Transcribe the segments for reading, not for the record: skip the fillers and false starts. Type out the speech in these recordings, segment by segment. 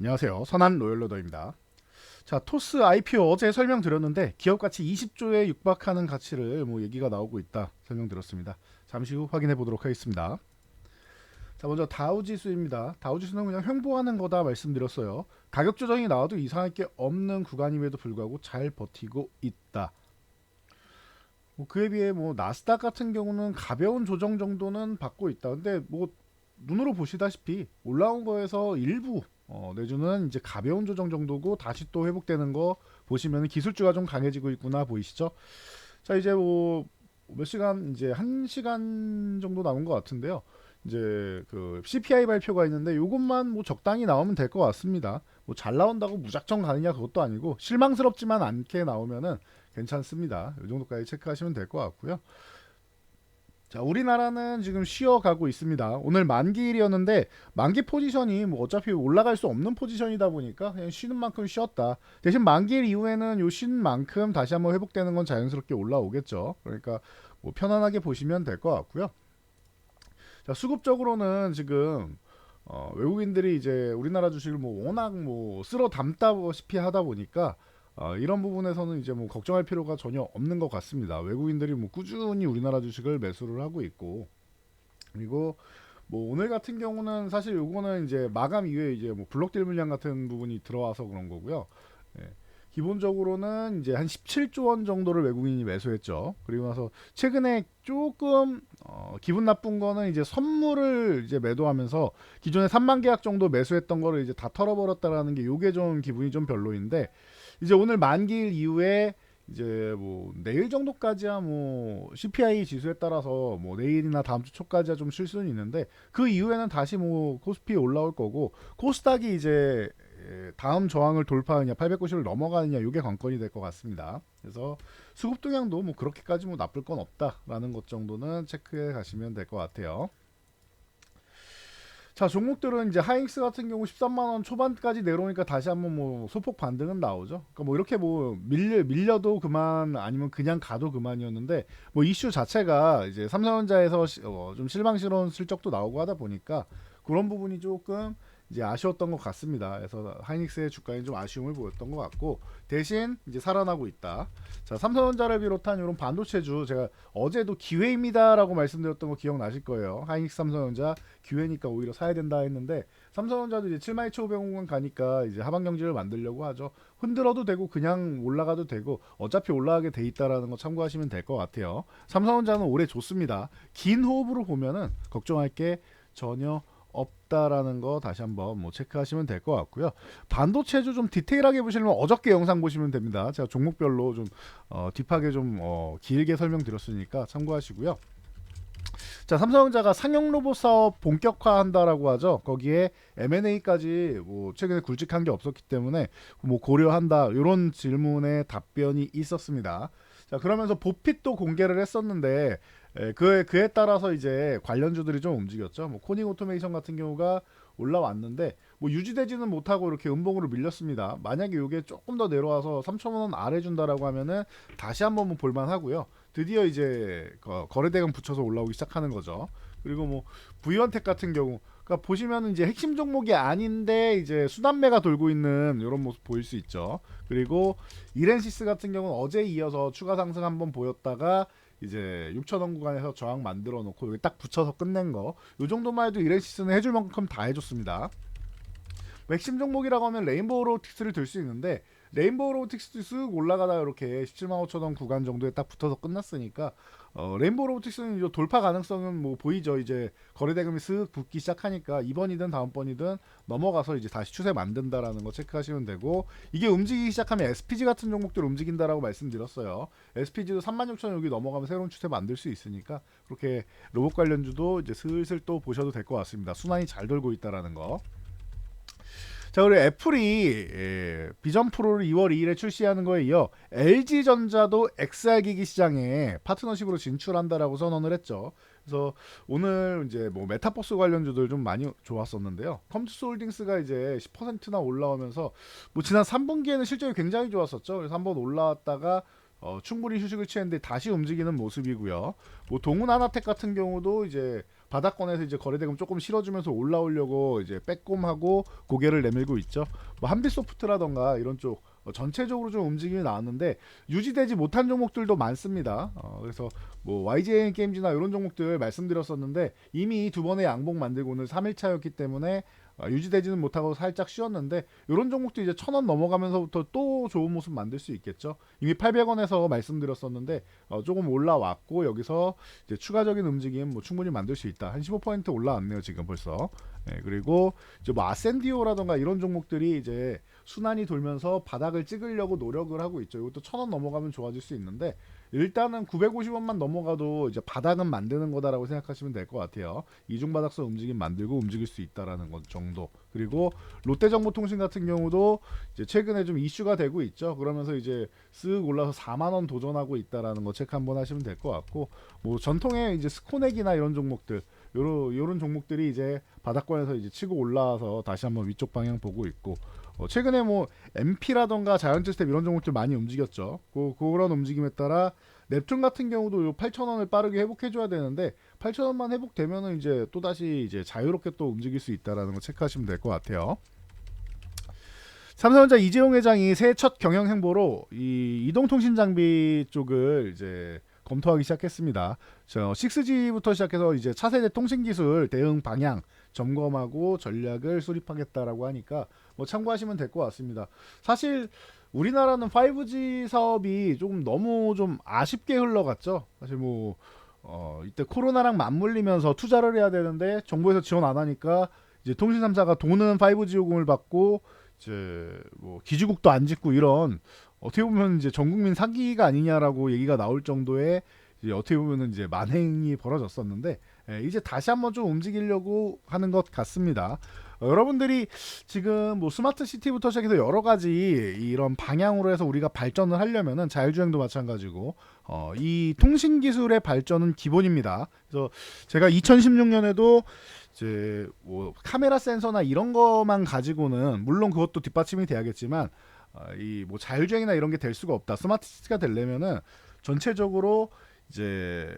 안녕하세요. 선한 로열러더입니다. 자, 토스 IPO 어제 설명드렸는데 기업 가치 20조에 육박하는 가치를 얘기가 나오고 있다 설명드렸습니다. 잠시 후 확인해 보도록 하겠습니다. 자, 먼저 다우지수입니다. 다우지수는 그냥 횡보하는 거다 말씀드렸어요. 가격 조정이 나와도 이상할 게 없는 구간임에도 불구하고 잘 버티고 있다. 그에 비해 나스닥 같은 경우는 가벼운 조정 정도는 받고 있다. 근데 눈으로 보시다시피 올라온 거에서 일부 내주는 이제 가벼운 조정 정도고 다시 또 회복되는 거 보시면 기술주가 좀 강해지고 있구나 보이시죠? 자, 이제 몇 시간, 이제 1시간 정도 남은 것 같은데요. 이제 그 CPI 발표가 있는데 요것만 적당히 나오면 될 것 같습니다. 잘 나온다고 무작정 가느냐 그것도 아니고 실망스럽지만 않게 나오면은 괜찮습니다. 이 정도까지 체크하시면 될 것 같고요. 자, 우리나라는 지금 쉬어가고 있습니다. 오늘 만기일이었는데 만기 포지션이 어차피 올라갈 수 없는 포지션이다 보니까 그냥 쉬는 만큼 쉬었다. 대신 만기일 이후에는 요 쉰 만큼 다시 한번 회복되는 건 자연스럽게 올라오겠죠. 그러니까 편안하게 보시면 될 것 같고요. 자, 수급적으로는 지금 외국인들이 이제 우리나라 주식을 워낙 쓸어 담다시피 하다 보니까 이런 부분에서는 이제 걱정할 필요가 전혀 없는 것 같습니다. 외국인들이 꾸준히 우리나라 주식을 매수를 하고 있고, 그리고 오늘 같은 경우는 사실 요거는 이제 마감 이후에 이제 블록딜 물량 같은 부분이 들어와서 그런 거고요. 예. 기본적으로는 이제 한 17조 원 정도를 외국인이 매수했죠. 그리고 나서 최근에 조금 기분 나쁜 거는 이제 선물을 이제 매도하면서 기존에 3만 계약 정도 매수했던 거를 이제 다 털어버렸다라는 게 요게 좀 기분이 좀 별로인데, 이제 오늘 만기일 이후에 이제 내일 정도까지야 CPI 지수에 따라서 내일이나 다음 주 초까지야 좀 쉴 수는 있는데, 그 이후에는 다시 코스피 올라올 거고, 코스닥이 이제 다음 저항을 돌파하느냐 890을 넘어가느냐 이게 관건이 될 것 같습니다. 그래서 수급 동향도 그렇게까지 나쁠 건 없다라는 것 정도는 체크해 가시면 될 것 같아요. 자, 종목들은 이제 하잉스 같은 경우 13만 원 초반까지 내려오니까 다시 한번 소폭 반등은 나오죠. 그러니까 이렇게 밀려도 그만 아니면 그냥 가도 그만이었는데, 이슈 자체가 이제 삼성전자에서 좀 실망스러운 실적도 나오고 하다 보니까 그런 부분이 조금 이제 아쉬웠던 것 같습니다. 그래서 하이닉스의 주가에 좀 아쉬움을 보였던 것 같고, 대신 이제 살아나고 있다. 자, 삼성전자를 비롯한 이런 반도체주, 제가 어제도 기회입니다라고 말씀드렸던 거 기억나실 거예요. 하이닉스 삼성전자 기회니까 오히려 사야 된다 했는데, 삼성전자도 이제 72,500원 가니까 이제 하방 경지를 만들려고 하죠. 흔들어도 되고 그냥 올라가도 되고 어차피 올라가게 돼 있다라는 거 참고하시면 될 것 같아요. 삼성전자는 올해 좋습니다. 긴 호흡으로 보면은 걱정할 게 전혀 없다라는 거 다시 한번 체크하시면 될 것 같고요. 반도체주 좀 디테일하게 보시려면 어저께 영상 보시면 됩니다. 제가 종목별로 좀 딥하게 좀 길게 설명드렸으니까 참고하시고요. 자, 삼성전자가 상용 로봇 사업 본격화한다라고 하죠. 거기에 M&A까지 최근에 굵직한 게 없었기 때문에 고려한다 이런 질문에 답변이 있었습니다. 자, 그러면서 보핏도 공개를 했었는데 그에 따라서 이제 관련주들이 좀 움직였죠. 코닝 오토메이션 같은 경우가 올라왔는데 유지되지는 못하고 이렇게 음봉으로 밀렸습니다. 만약에 이게 조금 더 내려와서 3,000원 아래 준다라고 하면은 다시 한번 볼만하고요. 드디어 이제 거래대금 붙여서 올라오기 시작하는 거죠. 그리고 V원텍 같은 경우, 그러니까 보시면 이제 핵심 종목이 아닌데 이제 순환매가 돌고 있는 이런 모습 보일 수 있죠. 그리고 이렌시스 같은 경우는 어제 이어서 추가 상승 한번 보였다가 이제 6,000원 구간에서 저항 만들어 놓고 여기 딱 붙여서 끝낸 거, 이 정도만 해도 이렌시스는 해줄 만큼 다 해줬습니다. 핵심 종목이라고 하면 레인보우 로보틱스를 들 수 있는데, 레인보우 로보틱스도 쓱 올라가다 이렇게 17만 5천 원 구간 정도에 딱 붙어서 끝났으니까 레인보우 로보틱스는 이제 돌파 가능성은 보이죠. 이제 거래대금이 쓱 붙기 시작하니까 이번이든 다음번이든 넘어가서 이제 다시 추세 만든다라는 거 체크하시면 되고, 이게 움직이기 시작하면 SPG 같은 종목들 움직인다라고 말씀드렸어요. SPG도 36,000 여기 넘어가면 새로운 추세 만들 수 있으니까 그렇게 로봇 관련주도 이제 슬슬 또 보셔도 될 것 같습니다. 순환이 잘 돌고 있다라는 거. 자, 그리고 애플이 비전 프로를 2월 2일에 출시하는 거에 이어 LG전자도 XR 기기 시장에 파트너십으로 진출한다라고 선언을 했죠. 그래서 오늘 이제 메타버스 관련주들 좀 많이 좋았었는데요. 컴투스 홀딩스가 이제 10%나 올라오면서 지난 3분기에는 실적이 굉장히 좋았었죠. 그래서 한번 올라왔다가 충분히 휴식을 취했는데 다시 움직이는 모습이고요. 동훈 하나텍 같은 경우도 이제 바닥권에서 이제 거래대금 조금 실어주면서 올라오려고 이제 빼꼼하고 고개를 내밀고 있죠. 뭐 한빛소프트라던가 이런 쪽 전체적으로 좀 움직임이 나왔는데 유지되지 못한 종목들도 많습니다. 그래서 뭐 YGN 게임즈나 이런 종목들 말씀드렸었는데 이미 두 번의 양봉 만들고 오늘 3일차였기 때문에 유지되지는 못하고 살짝 쉬었는데 이런 종목도 이제 1,000원 넘어가면서부터 또 좋은 모습 만들 수 있겠죠. 이미 800원에서 말씀드렸었는데 조금 올라왔고 여기서 이제 추가적인 움직임 뭐 충분히 만들 수 있다. 한 15% 올라왔네요 지금 벌써. 네, 그리고 이제 뭐 아센디오라던가 이런 종목들이 이제 순환이 돌면서 바닥을 찍으려고 노력을 하고 있죠. 이것도 1,000원 넘어가면 좋아질 수 있는데 일단은 950원만 넘어가도 이제 바닥은 만드는 거다라고 생각하시면 될 것 같아요. 이중바닥선 움직임 만들고 움직일 수 있다라는 것 정도. 그리고 롯데정보통신 같은 경우도 이제 최근에 좀 이슈가 되고 있죠. 그러면서 이제 쓱 올라서 4만 원 도전하고 있다라는 거 체크 한번 하시면 될 것 같고, 뭐 전통의 이제 스코넥이나 이런 종목들, 요런 종목들이 이제 바닥권에서 이제 치고 올라와서 다시 한번 위쪽 방향 보고 있고, 최근에 뭐 MP라던가 자이언트스텝 이런 종목들 많이 움직였죠. 그런 움직임에 따라 넵튠 같은 경우도 요 8,000원을 빠르게 회복해줘야 되는데 8,000원만 회복되면은 이제 또 다시 이제 자유롭게 또 움직일 수 있다라는 거 체크하시면 될 것 같아요. 삼성전자 이재용 회장이 새해 첫 경영 행보로 이 이동통신 장비 쪽을 이제 검토하기 시작했습니다. 6G부터 시작해서 이제 차세대 통신기술 대응 방향 점검하고 전략을 수립하겠다라고 하니까 뭐 참고하시면 될 것 같습니다. 사실 우리나라는 5G 사업이 조금 너무 좀 아쉽게 흘러갔죠. 사실 뭐 이때 코로나랑 맞물리면서 투자를 해야 되는데 정부에서 지원 안 하니까 이제 통신 3사가 돈은 5G 요금을 받고 이제 뭐 기지국도 안 짓고 이런 어떻게 보면 이제 전 국민 사기가 아니냐라고 얘기가 나올 정도의 이제 어떻게 보면은 이제 만행이 벌어졌었는데 이제 다시 한번 좀 움직이려고 하는 것 같습니다. 여러분들이 지금 뭐 스마트 시티부터 시작해서 여러 가지 이런 방향으로 해서 우리가 발전을 하려면은 자율주행도 마찬가지고 이 통신 기술의 발전은 기본입니다. 그래서 제가 2016년에도 이제 뭐 카메라 센서나 이런 거만 가지고는 물론 그것도 뒷받침이 돼야겠지만 이 뭐 자율주행이나 이런 게 될 수가 없다. 스마트 시티가 되려면은 전체적으로 이제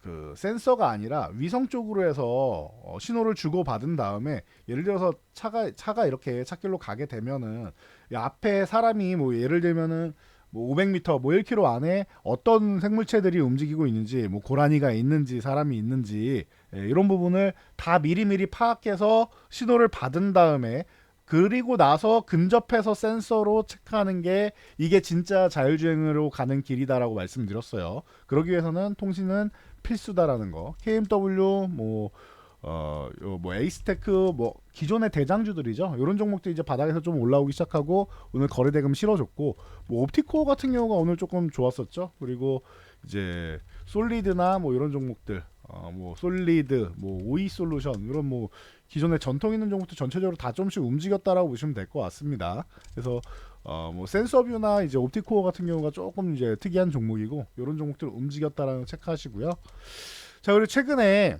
그 센서가 아니라 위성 쪽으로 해서 신호를 주고 받은 다음에 예를 들어서 차가 이렇게 찻길로 가게 되면은 이 앞에 사람이 뭐 예를 들면은 뭐 500m 뭐 1km 안에 어떤 생물체들이 움직이고 있는지 뭐 고라니가 있는지 사람이 있는지 이런 부분을 다 미리미리 파악해서 신호를 받은 다음에 그리고 나서 근접해서 센서로 체크하는 게 이게 진짜 자율주행으로 가는 길이다라고 말씀드렸어요. 그러기 위해서는 통신은 필수다라는 거. KMW 뭐 에이스테크 뭐 기존의 대장주들이죠. 이런 종목들이 이제 바닥에서 좀 올라오기 시작하고 오늘 거래대금 실어줬고 뭐 옵티코어 같은 경우가 오늘 조금 좋았었죠. 그리고 이제 솔리드나 뭐 이런 종목들 뭐 솔리드 뭐 오이 솔루션 이런 뭐 기존의 전통 있는 종목들 전체적으로 다 좀씩 움직였다라고 보시면 될 것 같습니다. 그래서 뭐 센서뷰나 이제 옵티코어 같은 경우가 조금 이제 특이한 종목이고 이런 종목들 움직였다라는 거 체크하시고요. 자, 그리고 최근에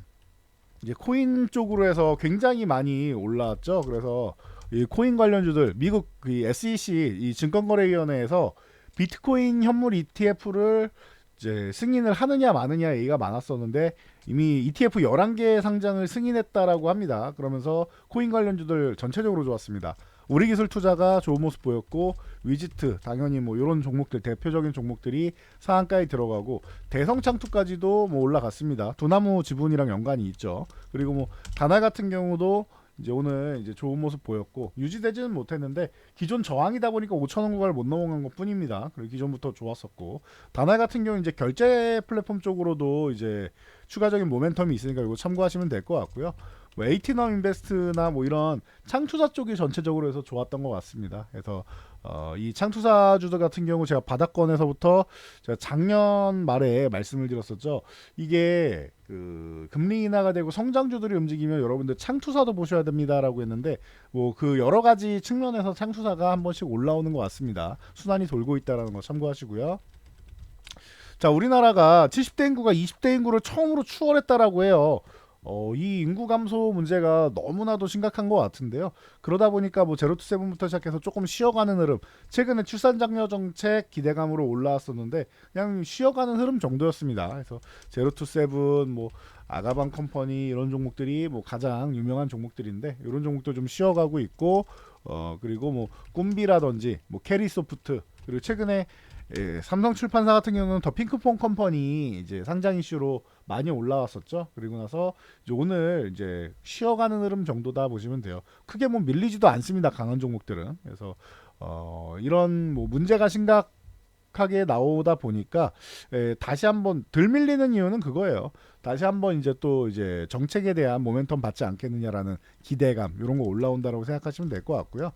이제 코인 쪽으로 해서 굉장히 많이 올라왔죠. 그래서 이 코인 관련주들 미국 그 SEC 이 증권거래위원회에서 비트코인 현물 ETF를 이제 승인을 하느냐 마느냐 얘기가 많았었는데 이미 ETF 11개 상장을 승인했다라고 합니다. 그러면서 코인 관련주들 전체적으로 좋았습니다. 우리기술 투자가 좋은 모습 보였고 위지트 당연히 뭐 이런 종목들 대표적인 종목들이 상한가에 들어가고 대성창투까지도 뭐 올라갔습니다. 두나무 지분이랑 연관이 있죠. 그리고 뭐 다날 같은 경우도 이제 오늘 이제 좋은 모습 보였고 유지되지는 못했는데 기존 저항이다 보니까 5,000원 구간을 못 넘어간 것 뿐입니다. 그리고 기존부터 좋았었고 다날 같은 경우 이제 결제 플랫폼 쪽으로도 이제 추가적인 모멘텀이 있으니까 이거 참고하시면 될 것 같고요. 뭐 에이티넘 인베스트나 뭐 이런 창투사 쪽이 전체적으로 해서 좋았던 것 같습니다. 그래서 이 창투사주들 같은 경우 제가 바닥권에서부터 제가 작년 말에 말씀을 드렸었죠. 이게 그 금리 인하가 되고 성장주들이 움직이면 여러분들 창투사도 보셔야 됩니다라고 했는데 뭐 그 여러 가지 측면에서 창투사가 한 번씩 올라오는 것 같습니다. 순환이 돌고 있다라는 거 참고하시고요. 자, 우리나라가 70대 인구가 20대 인구를 처음으로 추월했다라고 해요. 이 인구 감소 문제가 너무나도 심각한 것 같은데요. 그러다 보니까 뭐 제로 투 세븐부터 시작해서 조금 쉬어가는 흐름, 최근에 출산 장려 정책 기대감으로 올라왔었는데 그냥 쉬어가는 흐름 정도였습니다. 그래서 제로 투 세븐, 뭐 아가방 컴퍼니 이런 종목들이 뭐 가장 유명한 종목들인데 이런 종목도 좀 쉬어가고 있고, 그리고 뭐 꿈비라든지 뭐 캐리소프트, 그리고 최근에 삼성출판사 같은 경우는 더 핑크퐁 컴퍼니 이제 상장 이슈로 많이 올라왔었죠. 그리고 나서 이제 오늘 이제 쉬어가는 흐름 정도다 보시면 돼요. 크게 뭐 밀리지도 않습니다. 강한 종목들은. 그래서 이런 뭐 문제가 심각하게 나오다 보니까 다시 한번 덜 밀리는 이유는 그거예요. 다시 한번 이제 또 이제 정책에 대한 모멘텀 받지 않겠느냐라는 기대감 이런 거 올라온다라고 생각하시면 될 것 같고요.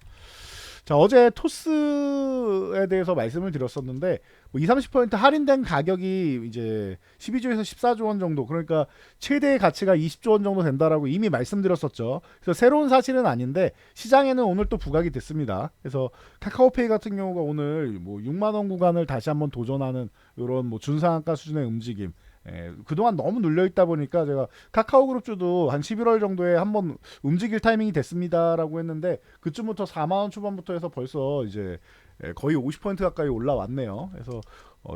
자, 어제 토스에 대해서 말씀을 드렸었는데 뭐 2, 30% 할인된 가격이 이제 12조에서 14조 원 정도, 그러니까 최대의 가치가 20조 원 정도 된다라고 이미 말씀드렸었죠. 그래서 새로운 사실은 아닌데 시장에는 오늘 또 부각이 됐습니다. 그래서 카카오페이 같은 경우가 오늘 뭐 6만 원 구간을 다시 한번 도전하는 이런 뭐 준상한가 수준의 움직임. 그동안 너무 눌려있다 보니까 제가 카카오그룹주도 한 11월 정도에 한번 움직일 타이밍이 됐습니다라고 했는데 그쯤부터 4만원 초반부터 해서 벌써 이제 거의 50% 가까이 올라왔네요. 그래서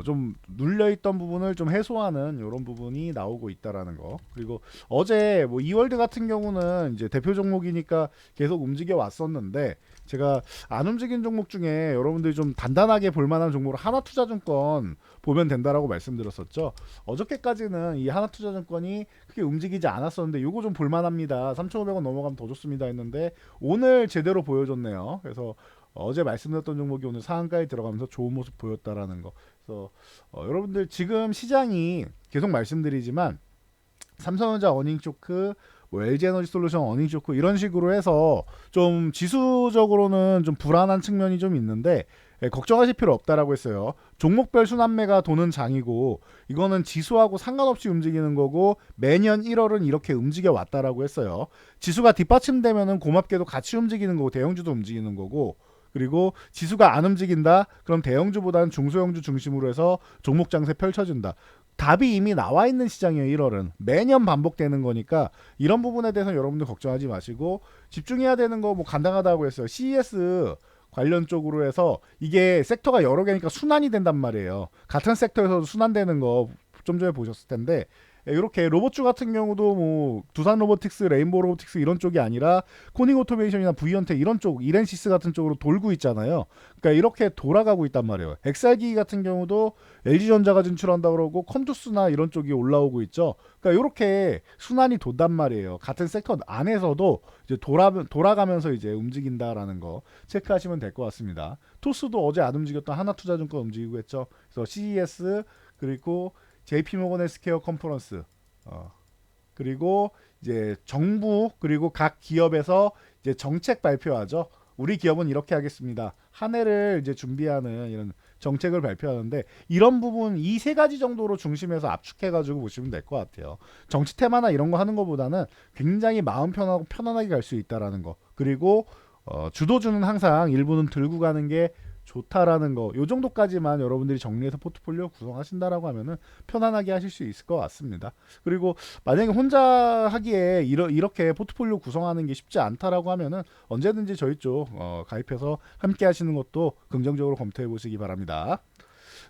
좀 눌려있던 부분을 좀 해소하는 이런 부분이 나오고 있다라는 거. 그리고 어제 뭐 이월드 같은 경우는 이제 대표 종목이니까 계속 움직여 왔었는데 제가 안 움직인 종목 중에 여러분들이 좀 단단하게 볼만한 종목으로 하나투자증권 보면 된다라고 말씀드렸었죠. 어저께까지는 이 하나투자증권이 크게 움직이지 않았었는데 요거 좀 볼만합니다. 3,500원 넘어가면 더 좋습니다 했는데 오늘 제대로 보여줬네요. 그래서 어제 말씀드렸던 종목이 오늘 상한가에 들어가면서 좋은 모습 보였다라는 거. 그래서 여러분들 지금 시장이 계속 말씀드리지만 삼성전자 어닝 쇼크, 뭐 LG에너지솔루션 어닝 쇼크 이런 식으로 해서 좀 지수적으로는 좀 불안한 측면이 좀 있는데 걱정하실 필요 없다라고 했어요. 종목별 순환매가 도는 장이고 이거는 지수하고 상관없이 움직이는 거고 매년 1월은 이렇게 움직여 왔다라고 했어요. 지수가 뒷받침되면은 고맙게도 같이 움직이는 거고 대형주도 움직이는 거고, 그리고 지수가 안 움직인다? 그럼 대형주보다는 중소형주 중심으로 해서 종목 장세 펼쳐진다. 답이 이미 나와 있는 시장이에요. 1월은 매년 반복되는 거니까 이런 부분에 대해서 여러분들 걱정하지 마시고 집중해야 되는 거 뭐 간단하다고 했어요. CES 관련 쪽으로 해서 이게 섹터가 여러 개니까 순환이 된단 말이에요. 같은 섹터에서도 순환되는 거 좀 전에 보셨을 텐데 이렇게 로봇주 같은 경우도 뭐 두산 로보틱스, 레인보우 로보틱스 이런 쪽이 아니라 코닝 오토메이션이나 V현텍 이런 쪽, 이렌시스 같은 쪽으로 돌고 있잖아요. 그러니까 이렇게 돌아가고 있단 말이에요. 엑살기 같은 경우도 LG전자가 진출한다 그러고 컴투스나 이런 쪽이 올라오고 있죠. 그러니까 이렇게 순환이 돈단 말이에요. 같은 섹터 안에서도 이제 돌아가면서 이제 움직인다라는 거 체크하시면 될 것 같습니다. 토스도 어제 안 움직였던 하나투자증권 움직이고 했죠. 그래서 CES 그리고 JP모건 헬스케어 컨퍼런스, 그리고 이제 정부 그리고 각 기업에서 이제 정책 발표하죠. 우리 기업은 이렇게 하겠습니다. 한 해를 이제 준비하는 이런 정책을 발표하는데 이런 부분 이 세 가지 정도로 중심에서 압축해가지고 보시면 될 것 같아요. 정치 테마나 이런 거 하는 것보다는 굉장히 마음 편하고 편안하게 갈 수 있다라는 거. 그리고 주도주는 항상 일부는 들고 가는 게 좋다라는 거, 요 정도까지만 여러분들이 정리해서 포트폴리오 구성하신다라고 하면은 편안하게 하실 수 있을 것 같습니다. 그리고 만약에 혼자 하기에 이렇게 포트폴리오 구성하는 게 쉽지 않다라고 하면은 언제든지 저희 쪽 가입해서 함께 하시는 것도 긍정적으로 검토해 보시기 바랍니다.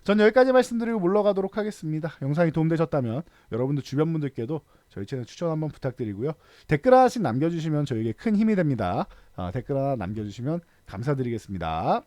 전 여기까지 말씀드리고 물러가도록 하겠습니다. 영상이 도움되셨다면 여러분들 주변 분들께도 저희 채널 추천 한번 부탁드리고요. 댓글 하나씩 남겨주시면 저에게 큰 힘이 됩니다. 댓글 하나 남겨주시면 감사드리겠습니다.